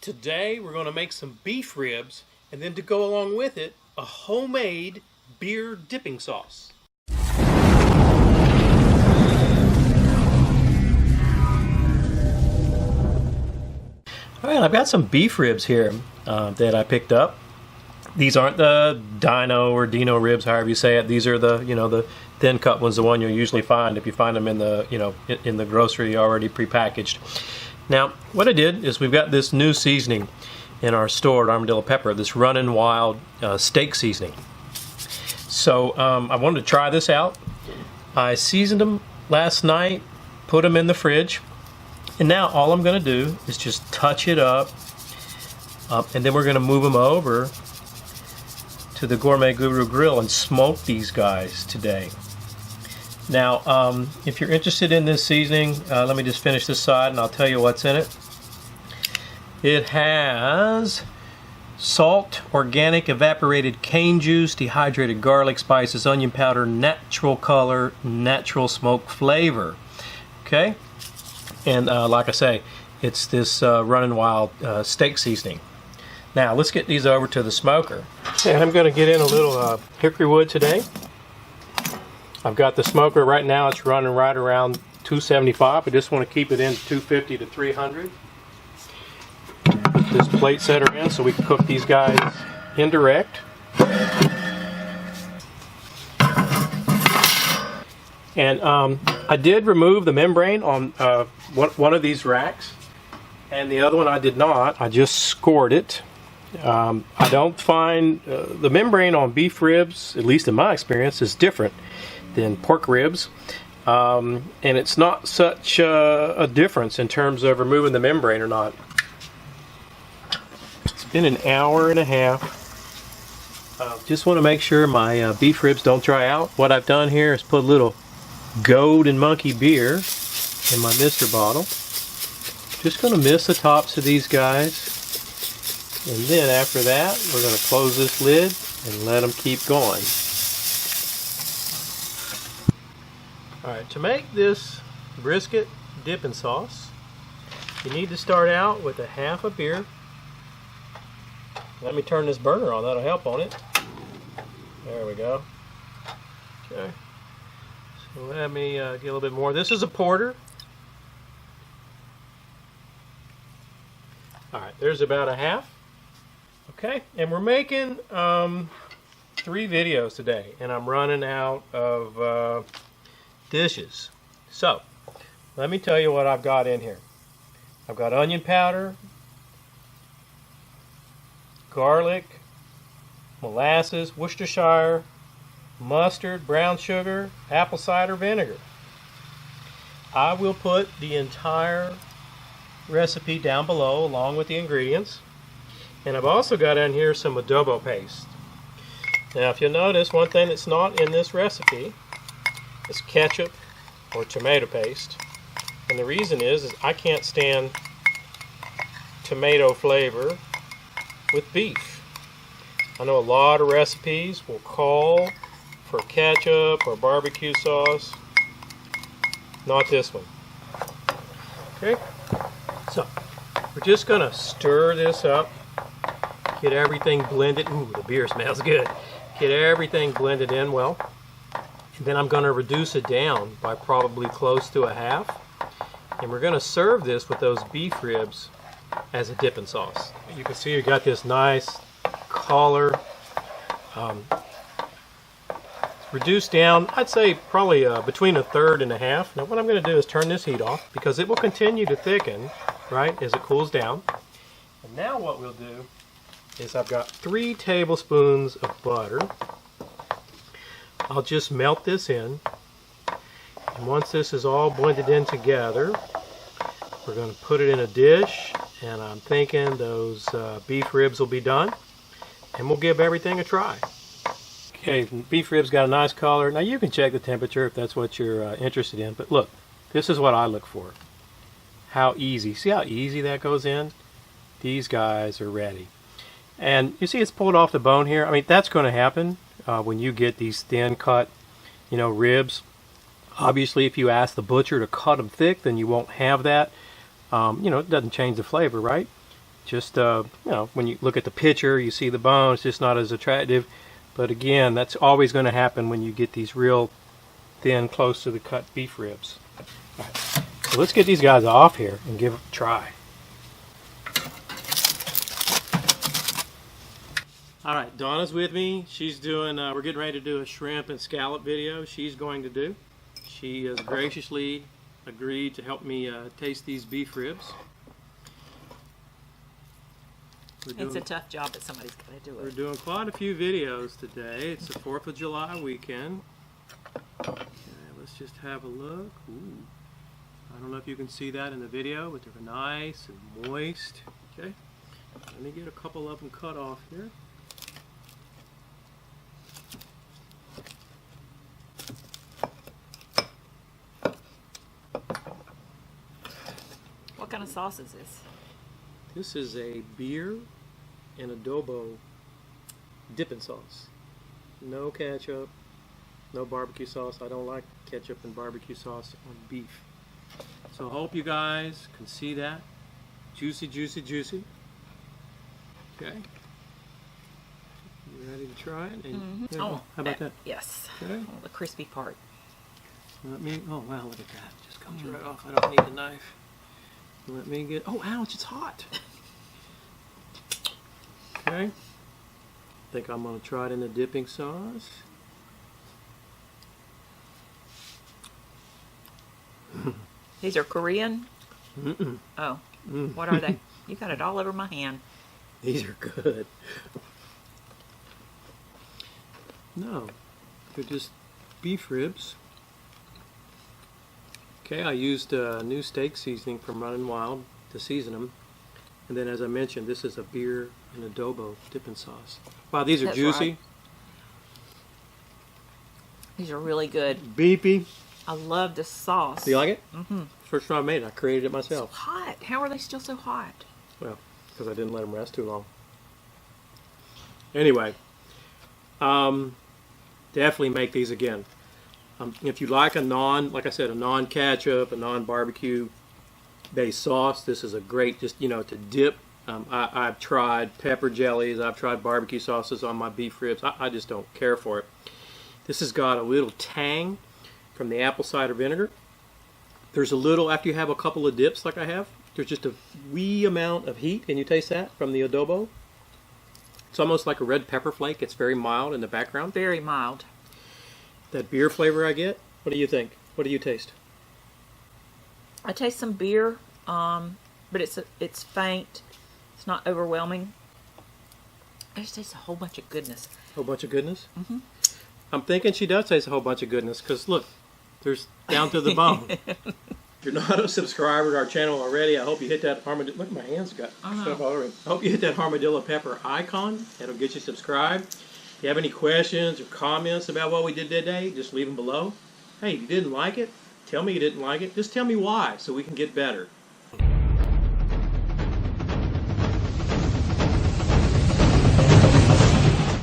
Today we're going to make some beef ribs, and then to go along with it, a homemade beer dipping sauce. Alright, I've got some beef ribs here that I picked up. These aren't the dino or dino ribs, however you say it. These are the, the thin cut ones, the one you'll usually find if you find them in the, in the grocery already prepackaged. Now, what I did is we've got this new seasoning in our store at Armadillo Pepper, this Runnin Wild Steak seasoning. So I wanted to try this out. I seasoned them last night, put them in the fridge, and now all I'm going to do is just touch it up, and then we're going to move them over to the Gourmet Guru Grill and smoke these guys today. Now, if you're interested in this seasoning, let me just finish this side and I'll tell you what's in it. It has salt, organic evaporated cane juice, dehydrated garlic, spices, onion powder, natural color, natural smoke flavor. Okay? And like I say, it's this Runnin Wild Steak seasoning. Now, let's get these over to the smoker. And I'm going to get in a little hickory wood today. I've got the smoker right now, it's running right around 275. I just want to keep it in 250 to 300. Put this plate setter in so we can cook these guys indirect. And I did remove the membrane on one of these racks, and the other one I did not. I just scored it. I don't find the membrane on beef ribs, at least in my experience, is different than pork ribs, and it's not such a difference in terms of removing the membrane or not. It's been an hour and a half. Just want to make sure my beef ribs don't dry out. What I've done here is put a little Goat and Monkey beer in my mister bottle. Just going to mist the tops of these guys, and then after that we're going to close this lid and let them keep going. Alright, to make this brisket dipping sauce, you need to start out with a half a beer. Let me turn this burner on, that'll help on it. There we go. Okay. So let me get a little bit more. This is a porter. Alright, there's about a half. Okay, and we're making 3 videos today, and I'm running out of dishes. So, let me tell you what I've got in here. I've got onion powder, garlic, molasses, Worcestershire, mustard, brown sugar, apple cider vinegar. I will put the entire recipe down below along with the ingredients. And I've also got in here some adobo paste. Now, if you'll notice, one thing that's not in this recipe is ketchup or tomato paste, and the reason is I can't stand tomato flavor with beef. I know a lot of recipes will call for ketchup or barbecue sauce. Not this one. Okay, so we're just gonna stir this up, get everything blended. Ooh, the beer smells good. Get everything blended in well. And then I'm going to reduce it down by probably close to a half. And we're going to serve this with those beef ribs as a dipping sauce. You can see you got this nice color. Reduced down, I'd say probably between a third and a half. Now what I'm going to do is turn this heat off because it will continue to thicken, right, as it cools down. And now what we'll do is I've got 3 tablespoons of butter. I'll just melt this in, and once this is all blended in together, we're going to put it in a dish, and I'm thinking those beef ribs will be done, and we'll give everything a try. Okay, beef ribs got a nice color. Now you can check the temperature if that's what you're interested in, but look, this is what I look for. How easy. See how easy that goes in? These guys are ready. And you see it's pulled off the bone here. I mean, that's going to happen when you get these thin cut, ribs. Obviously, if you ask the butcher to cut them thick, then you won't have that. It doesn't change the flavor, right? Just, you know, when you look at the picture, you see the bone, it's just not as attractive. But again, that's always going to happen when you get these real thin, close to the cut beef ribs. All right, so let's get these guys off here and give it a try. All right, Donna's with me. She's doing, we're getting ready to do a shrimp and scallop video she's going to do. She has graciously agreed to help me taste these beef ribs. It's a tough job, but somebody's got to do it. We're doing quite a few videos today. It's the 4th of July weekend. Okay, let's just have a look. Ooh. I don't know if you can see that in the video, but they're nice and moist. Okay, let me get a couple of them cut off here. What kind of sauce is this? This is a beer and adobo dipping sauce. No ketchup, no barbecue sauce. I don't like ketchup and barbecue sauce on beef. So I hope you guys can see that. Juicy, juicy, juicy. Okay. You ready to try it? And, yeah, Oh, how about that? Yes. Okay. Oh, the crispy part. Let me, oh wow, look at that. Just comes right off. I don't need the knife. Let me get, oh ouch, it's hot. Okay. I think I'm going to try it in the dipping sauce. These are Korean? Mm-mm. Oh. What are they? You got it all over my hand. These are good. No, they're just beef ribs. Okay, I used a new steak seasoning from Runnin Wild to season them. And then, as I mentioned, this is a beer and adobo dipping sauce. Wow, these are That's juicy. right. These are really good. Beefy. I love the sauce. Do you like it? Mm-hmm. First time I made it, I created it So myself. hot. How are they still so hot? Well, because I didn't let them rest too long. Anyway, definitely make these again. If you like a like I said, a non-ketchup, a non-barbecue based sauce, this is a great, just, you know, to dip. I've tried pepper jellies, I've tried barbecue sauces on my beef ribs. I just don't care for it. This has got a little tang from the apple cider vinegar. There's a little, after you have a couple of dips like I have, there's just a wee amount of heat. Can you taste that from the adobo? It's almost like a red pepper flake. It's very mild in the background. Very mild. That beer flavor I get, what do you think? What do you taste? I taste some beer, but it's faint. It's not overwhelming. I just taste a whole bunch of goodness. A whole bunch of goodness? Mm-hmm. I'm thinking she does taste a whole bunch of goodness, because look, there's down to the bone. If you're not a subscriber to our channel already, I hope you hit that armadillo. Look, my hands got stuff all over it. I hope you hit that armadillo pepper icon. That'll get you subscribed. If you have any questions or comments about what we did today, just leave them below. Hey, if you didn't like it, tell me you didn't like it. Just tell me why, so we can get better.